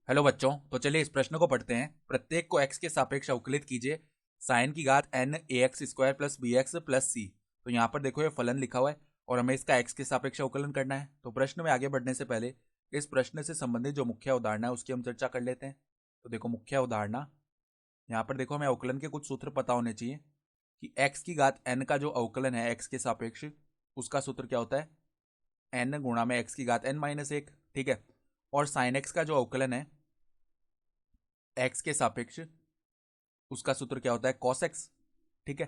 Hello बच्चों, तो चलिए इस प्रश्न को पढ़ते हैं। प्रत्येक को x के सापेक्ष अवकलित कीजिए साइन की घात n ax square plus b x plus c. तो यहाँ पर देखो ये फलन लिखा हुआ है और हमें इसका x के सापेक्ष अवकलन करना है। तो प्रश्न में आगे बढ़ने से पहले इस प्रश्न से संबंधित जो मुख्य अवधारणा है उसकी हम चर्चा कर लेते हैं। तो देखो मुख्य अवधारणा, यहाँ पर देखो हमें अवकलन के कुछ सूत्र पता होने चाहिए कि x की घात n का जो अवकलन है x के सापेक्ष, उसका सूत्र क्या होता है, n गुणा में x की घात n माइनस एक। ठीक है। और साइन x का जो अवकलन है x के सापेक्ष, उसका सूत्र क्या होता है, cos x। ठीक है।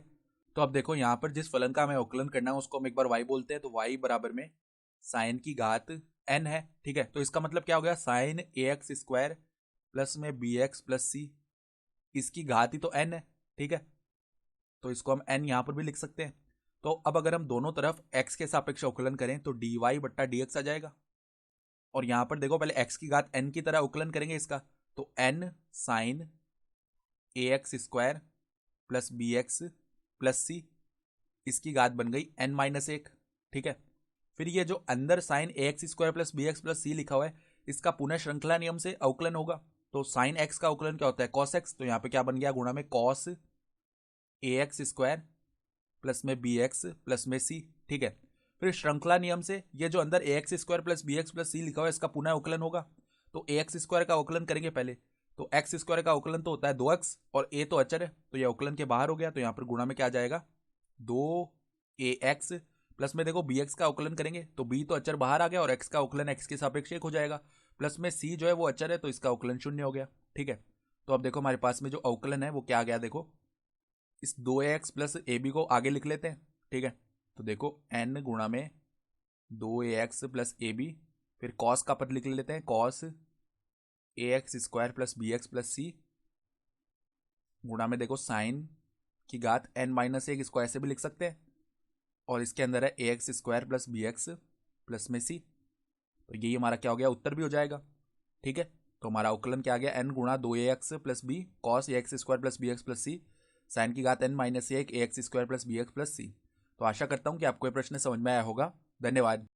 तो अब देखो यहाँ पर जिस फलन का हमें अवकलन करना है उसको हम एक बार y बोलते हैं, तो y बराबर में साइन की घात n है। ठीक है। तो इसका मतलब क्या हो गया, sign a x square plus में बी एक्स प्लस सी, इसकी घात ही तो n है। ठीक है। तो इसको हम n यहाँ पर भी लिख सकते हैं। तो अब अगर हम दोनों तरफ x के सापेक्ष अवकलन करें तो dy बट्टा dx आ जाएगा। और यहाँ पर देखो पहले x की घात n की तरह अवकलन करेंगे इसका, तो n sine a x square plus b x plus c, इसकी घात बन गई n माइनस एक। ठीक है। फिर ये जो अंदर sine a x square plus b x plus c लिखा हुआ है, इसका पुनः श्रृंखला नियम से अवकलन होगा। तो साइन एक्स का अवकलन क्या होता है, कॉस एक्स। तो यहाँ पे क्या बन गया, गुणा में cos a x square plus में बी एक्स प्लस में सी। ठीक है। फिर श्रृंखला नियम से ये जो अंदर a x square plus b x plus c लिखा हुआ है, इसका पुनः अवकलन होगा। तो ए एक्स स्क्वायर का अवकलन करेंगे पहले। तो एक्स स्क्वायर का अवकलन तो होता है 2x और ए तो अचर है, तो ये अवकलन के बाहर हो गया। तो यहाँ पर गुणा में क्या आ जाएगा, 2ax प्लस में देखो bx का अवकलन करेंगे तो b तो अचर बाहर आ गया और x का अवकलन x के सापेक्ष एक हो जाएगा, प्लस में c जो है वो अचर है तो इसका अवकलन शून्य हो गया। ठीक है। तो अब देखो हमारे पास में जो अवकलन है वो क्या आ गया, देखो इस 2ax प्लस ए बी को आगे लिख लेते हैं। ठीक है। तो देखो n गुणा में 2ax प्लस ए बी, फिर कॉस का पद लिख लेते हैं, cos a x square plus b x plus c, गुणा में देखो साइन की घात n माइनस एक, इसको ऐसे भी लिख सकते हैं। और इसके अंदर है a x square plus b x plus में सी। तो यही हमारा क्या हो गया, उत्तर भी हो जाएगा। ठीक है। तो हमारा अवकलन क्या आ गया, n गुणा 2ax plus b cos a x square plus b x plus c sine की घात n माइनस एक a x square plus b x plus c. तो आशा करता हूँ कि आपको ये प्रश्न समझ में आया होगा। धन्यवाद।